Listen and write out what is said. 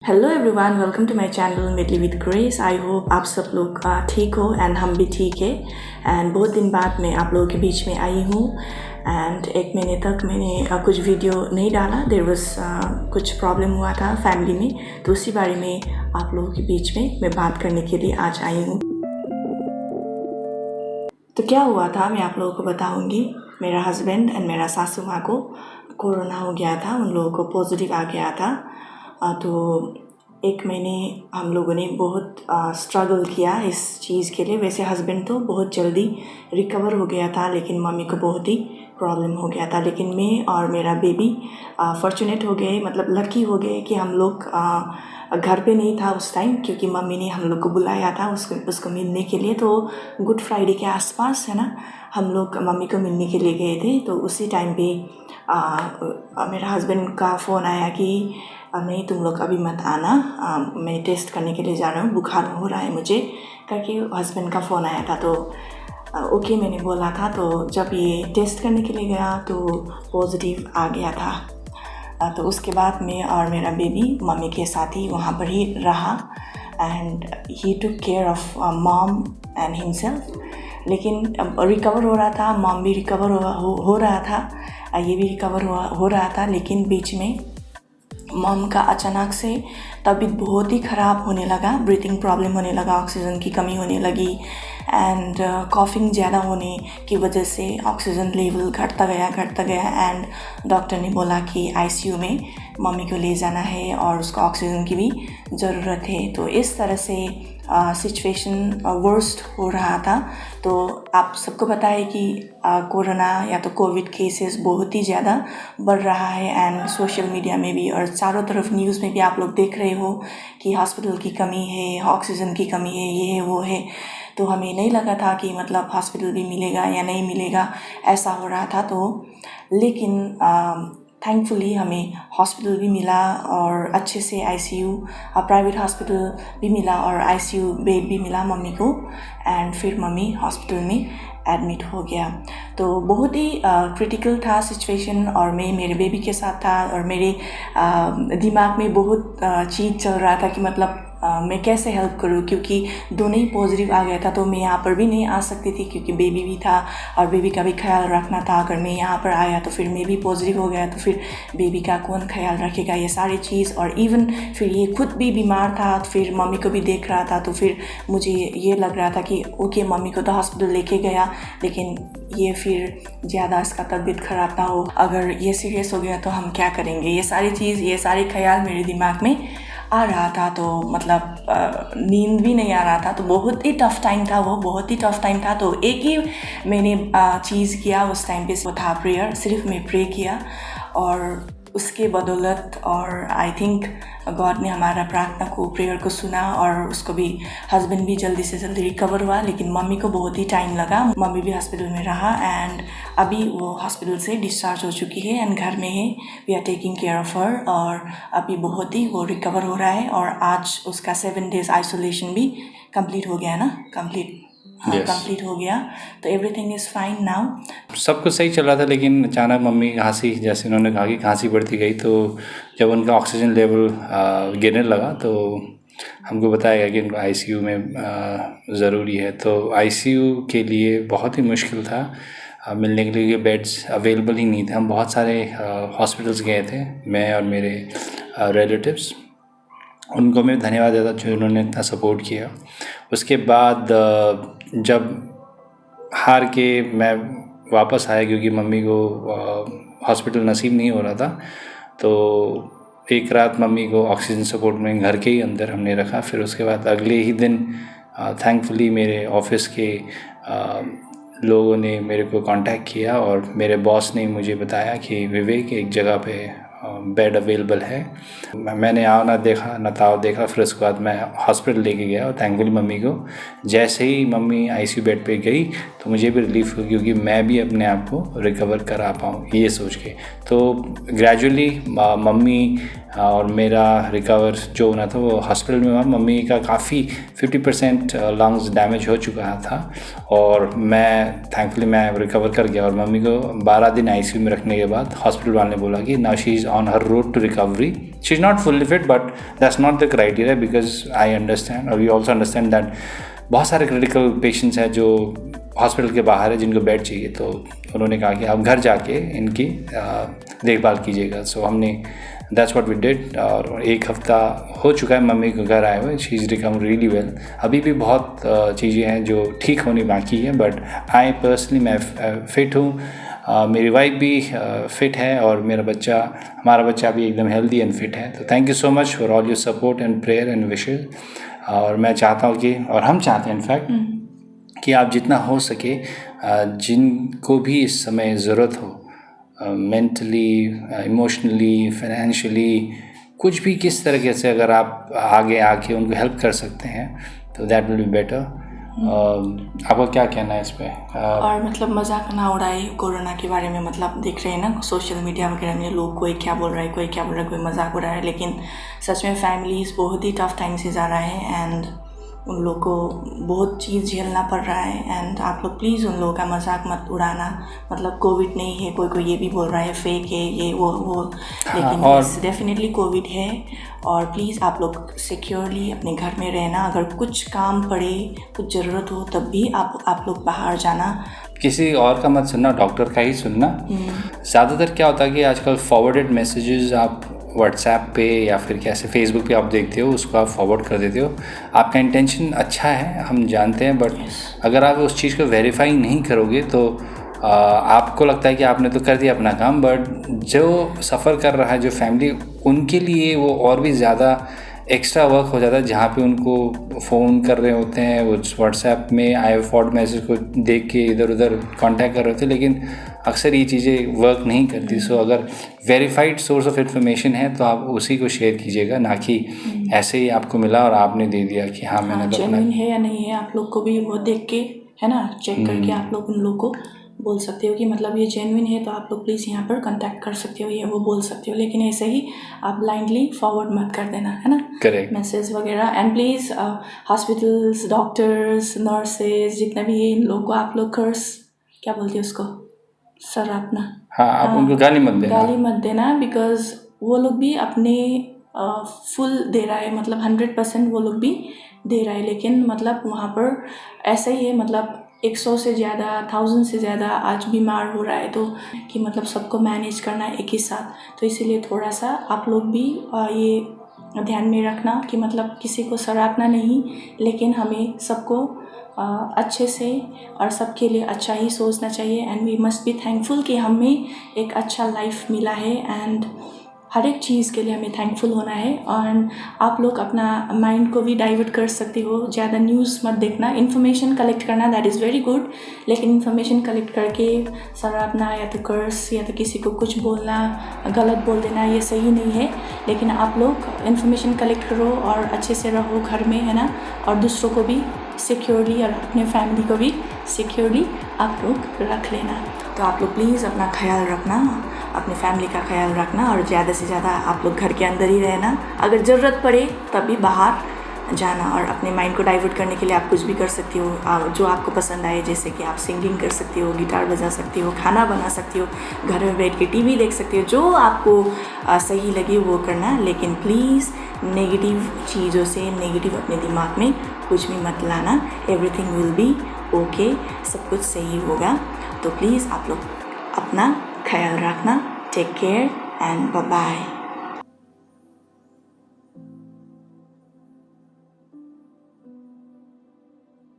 Hello everyone, welcome to my channel medley with grace. I hope आप सब लोग ठीक हो एंड हम भी ठीक है। एंड बहुत दिन बाद मैं आप लोगों के बीच में आई हूँ एंड एक महीने तक मैंने कुछ वीडियो नहीं डाला। देयर वाज कुछ प्रॉब्लम हुआ था फैमिली में, तो उसी बारे में आप लोगों के बीच में मैं बात करने के लिए आज आई हूँ। तो क्या हुआ था मैं आप लोगों को बताऊँगी। मेरा हस्बैंड एंड मेरा सासू माँ को कोरोना हो गया था, उन लोगों को पॉजिटिव आ गया था। तो एक महीने हम लोगों ने बहुत स्ट्रगल किया इस चीज़ के लिए। वैसे हस्बैंड तो बहुत जल्दी रिकवर हो गया था, लेकिन मम्मी को बहुत ही प्रॉब्लम हो गया था। लेकिन मैं और मेरा बेबी फॉर्चुनेट हो गए, मतलब लकी हो गए कि हम लोग घर पे नहीं था उस टाइम, क्योंकि मम्मी ने हम लोग को बुलाया था उसको मिलने के लिए। तो गुड फ्राइडे के आसपास है ना, हम लोग मम्मी को मिलने के लिए गए थे। तो उसी टाइम पे मेरा हस्बैंड का फ़ोन आया कि नहीं तुम लोग अभी मत आना, मैं टेस्ट करने के लिए जा रहा हूँ, बुखार हो रहा है मुझे करके हस्बैंड का फ़ोन आया था। तो ओके मैंने बोला था। तो जब ये टेस्ट करने के लिए गया तो पॉजिटिव आ गया था। तो उसके बाद मैं और मेरा बेबी मम्मी के साथ ही वहाँ पर ही रहा and he took care of mom and himself. लेकिन रिकवर हो रहा था, मॉम भी रिकवर हो रहा था, ये भी रिकवर हो रहा था। लेकिन बीच में मॉम का अचानक से तबीयत बहुत ही ख़राब होने लगा, ब्रीथिंग प्रॉब्लम होने लगा, ऑक्सीजन की कमी होने लगी एंड कॉफिंग ज़्यादा होने की वजह से ऑक्सीजन लेवल घटता गया एंड डॉक्टर ने बोला कि आईसीयू में मम्मी को ले जाना है और उसको ऑक्सीजन की भी ज़रूरत है। तो इस तरह से सिचुएशन वर्स्ट हो रहा था। तो आप सबको पता है कि कोरोना या तो कोविड केसेस बहुत ही ज़्यादा बढ़ रहा है एंड सोशल मीडिया में भी और चारों तरफ न्यूज़ में भी आप लोग देख रहे हो कि हॉस्पिटल की कमी है, ऑक्सीजन की कमी है, ये है वो है। तो हमें नहीं लगा था कि मतलब हॉस्पिटल भी मिलेगा या नहीं मिलेगा, ऐसा हो रहा था। तो लेकिन थैंकफुली हमें हॉस्पिटल भी मिला और अच्छे से आईसीयू प्राइवेट हॉस्पिटल भी मिला और आईसीयू बेड भी मिला मम्मी को एंड फिर मम्मी हॉस्पिटल में एडमिट हो गया। तो बहुत ही क्रिटिकल था सिचुएशन और मैं मेरे बेबी के साथ था और मेरे दिमाग में बहुत चीज़ चल रहा था कि मतलब मैं कैसे हेल्प करूँ, क्योंकि दोनों ही पॉजिटिव आ गया था। तो मैं यहाँ पर भी नहीं आ सकती थी क्योंकि बेबी भी था और बेबी का भी ख्याल रखना था। अगर मैं यहाँ पर आया तो फिर मैं भी पॉजिटिव हो गया तो फिर बेबी का कौन ख्याल रखेगा, ये सारी चीज़। और इवन फिर ये खुद भी बीमार था, फिर मम्मी को भी देख रहा था। तो फिर मुझे ये लग रहा था कि ओके मम्मी को तो हॉस्पिटल लेके गया, लेकिन ये फिर ज़्यादा इसका तबीयत ख़राब ना हो, अगर ये सीरियस हो गया तो हम क्या करेंगे, ये सारी चीज़, ये सारे ख्याल मेरे दिमाग में आ रहा था। तो मतलब नींद भी नहीं आ रहा था। तो बहुत ही टफ़ टाइम था, वो बहुत ही टफ़ टाइम था। तो एक ही मैंने चीज़ किया उस टाइम पे, वो था प्रेयर। सिर्फ मैं प्रे किया और उसके बदौलत और आई थिंक गॉड ने हमारा प्रार्थना को, प्रेयर को सुना और उसको भी, हस्बैंड भी जल्दी से जल्दी रिकवर हुआ। लेकिन मम्मी को बहुत ही टाइम लगा, मम्मी भी हॉस्पिटल में रहा एंड अभी वो हॉस्पिटल से डिस्चार्ज हो चुकी है एंड घर में है। We are taking care of her और अभी बहुत ही वो रिकवर हो रहा है। और आज उसका 7 days आइसोलेशन भी कंप्लीट हो गया ना, कंप्लीट हो गया। तो एवरीथिंग इज़ फाइन नाउ। सब कुछ सही चल रहा था, लेकिन अचानक मम्मी खांसी, जैसे उन्होंने कहा कि खांसी बढ़ती गई। तो जब उनका ऑक्सीजन लेवल गिरने लगा तो हमको बताया गया कि उनको आईसीयू में ज़रूरी है। तो आईसीयू के लिए बहुत ही मुश्किल था मिलने के लिए, बेड्स अवेलेबल ही नहीं थे। हम बहुत सारे हॉस्पिटल्स गए थे, मैं और मेरे रिलेटिव्स। उनको मैं धन्यवाद देता जो उन्होंने इतना सपोर्ट किया। उसके बाद जब हार के मैं वापस आया, क्योंकि मम्मी को हॉस्पिटल नसीब नहीं हो रहा था, तो एक रात मम्मी को ऑक्सीजन सपोर्ट में घर के ही अंदर हमने रखा। फिर उसके बाद अगले ही दिन थैंकफुली मेरे ऑफिस के लोगों ने मेरे को कांटेक्ट किया और मेरे बॉस ने मुझे बताया कि विवेक एक जगह पे बेड अवेलेबल है। मैंने आओ ना देखा ना ताव देखा। फिर उसके बाद मैं हॉस्पिटल लेके गया और थैंकफुली मम्मी को, जैसे ही मम्मी आईसीयू बेड पे गई तो मुझे भी रिलीफ हुआ, क्योंकि मैं भी अपने आप को रिकवर करा पाऊँ ये सोच के। तो ग्रेजुअली मम्मी और मेरा रिकवर जो होना था वो हॉस्पिटल में हुआ। मम्मी का काफ़ी 50% लंग्स डैमेज हो चुका था और मैं थैंकफुली मैं रिकवर कर गया। और मम्मी को 12 दिन आईसीयू में रखने के बाद हॉस्पिटल वाले ने बोला कि now she is on her road to recovery, she is not fully fit but that's not the criteria, because I understand और वी ऑल्सो अंडरस्टैंड दैट बहुत सारे क्रिटिकल पेशेंट्स हैं जो हॉस्पिटल के बाहर है जिनको बेड चाहिए। तो उन्होंने कहा कि आप घर जाके इनकी देखभाल कीजिएगा। सो हमने दैट्स व्हाट वी डिड और 1 हफ्ता हो चुका है मम्मी को घर आए हुए। She is recover really well. अभी भी बहुत चीज़ें हैं जो ठीक होनी बाकी है, बट आई पर्सनली मैं फिट हूँ, मेरी वाइफ भी फिट है और हमारा बच्चा भी एकदम हेल्दी एंड फिट है। तो thank you so much for all your support and prayer and wishes. और मैं चाहता हूँ कि और हम चाहते हैं इनफैक्ट कि आप जितना हो सके जिनको भी इस समय ज़रूरत हो, मेंटली, इमोशनली, फाइनेंशियली, कुछ भी किस तरीके से अगर आप आगे आके उनको हेल्प कर सकते हैं तो दैट विल बी बेटर। आपका क्या कहना है इस पे? और मतलब मजाक ना उड़ाए कोरोना के बारे में। मतलब देख रहे हैं ना सोशल मीडिया वगैरह में लोग कोई क्या बोल रहा है, कोई क्या बोल रहा है, कोई मजाक उड़ा रहा है, लेकिन सच में फैमिलीज़ बहुत ही टफ टाइम से जा रहा है एंड उन लोग को बहुत चीज़ झेलना पड़ रहा है। एंड आप लोग प्लीज़ उन लोगों का मजाक मत उड़ाना। मतलब कोविड नहीं है, कोई ये भी बोल रहा है फेक है ये वो लेकिन यस डेफिनेटली कोविड है। और प्लीज़ आप लोग सिक्योरली अपने घर में रहना। अगर कुछ काम पड़े, कुछ ज़रूरत हो तब भी आप लोग बाहर जाना। किसी और का मत सुनना, डॉक्टर का ही सुनना। ज़्यादातर क्या होता है कि आजकल फॉरवर्डेड मैसेजेस आप व्हाट्सएप पे या फिर कैसे फेसबुक पे आप देखते हो, उसको आप फॉरवर्ड कर देते हो। आपका इंटेंशन अच्छा है, हम जानते हैं, बट अगर आप उस चीज़ को वेरीफाई नहीं करोगे तो आपको लगता है कि आपने तो कर दिया अपना काम, बट जो सफ़र कर रहा है जो फैमिली, उनके लिए वो और भी ज़्यादा एक्स्ट्रा वर्क हो जाता है। जहाँ पे उनको फ़ोन कर रहे होते हैं, वो व्हाट्सएप में आए फॉरवर्ड मैसेज को देख के इधर उधर कांटेक्ट कर रहे होते हैं, लेकिन अक्सर ये चीज़ें वर्क नहीं करती। सो अगर वेरीफाइड सोर्स ऑफ इन्फॉर्मेशन है तो आप उसी को शेयर कीजिएगा, ना कि ऐसे ही आपको मिला और आपने दे दिया कि हाँ मैंने तो अपना है या नहीं है। आप लोग को भी वो देख के है ना चेक करके आप लोग उन लोग को बोल सकते हो कि मतलब ये जेन्युइन है तो आप लोग प्लीज़ यहाँ पर कांटेक्ट कर सकते हो, ये वो बोल सकते हो। लेकिन ऐसे ही आप ब्लाइंडली फॉरवर्ड मत कर देना, है ना, करेक्ट मैसेज वगैरह। And please hospitals, doctors, nurses जितना भी है, इन लोगों को आप लोग कर्स क्या बोलते हैं उसको, सर अपना आप उनको गाली मत देना, बिकॉज वो लोग भी अपने फुल दे रहा है, मतलब 100% वो लोग भी दे रहा है। लेकिन मतलब वहाँ पर ऐसा ही है, मतलब 100 से ज़्यादा, 1000 से ज़्यादा आज बीमार हो रहा है, तो कि मतलब सबको मैनेज करना एक ही साथ। तो इसीलिए थोड़ा सा आप लोग भी ये ध्यान में रखना कि मतलब किसी को सराहना नहीं, लेकिन हमें सबको अच्छे से और सबके लिए अच्छा ही सोचना चाहिए। And we must be thankful कि हमें एक अच्छा लाइफ मिला है एंड हर एक चीज़ के लिए हमें थैंकफुल होना है। और आप लोग अपना माइंड को भी डाइवर्ट कर सकते हो, ज़्यादा न्यूज़ मत देखना, इन्फॉर्मेशन कलेक्ट करना दैट इज़ वेरी गुड, लेकिन इन्फॉर्मेशन कलेक्ट करके सराहना या तो कर्स या तो किसी को कुछ बोलना, गलत बोल देना, ये सही नहीं है। लेकिन आप लोग इन्फॉर्मेशन कलेक्ट करो और अच्छे से रहो घर में, है ना, और दूसरों को भी सिक्योरली और अपने फैमिली को भी सिक्योरली आप लोग रख लेना। तो आप लोग प्लीज़ अपना ख्याल रखना, अपने फैमिली का ख्याल रखना और ज़्यादा से ज़्यादा आप लोग घर के अंदर ही रहना। अगर ज़रूरत पड़े तभी बाहर जाना। और अपने माइंड को डाइवर्ट करने के लिए आप कुछ भी कर सकती हो जो आपको पसंद आए, जैसे कि आप सिंगिंग कर सकती हो, गिटार बजा सकती हो, खाना बना सकती हो, घर में बैठ के टीवी देख सकती हो, जो आपको सही लगे वो करना। लेकिन प्लीज़ नेगेटिव चीज़ों से, नेगेटिव अपने दिमाग में कुछ भी मत लाना। एवरीथिंग विल बी ओके, सब कुछ सही होगा। तो प्लीज़ आप लोग अपना ख्याल रखना। Take care and bye bye.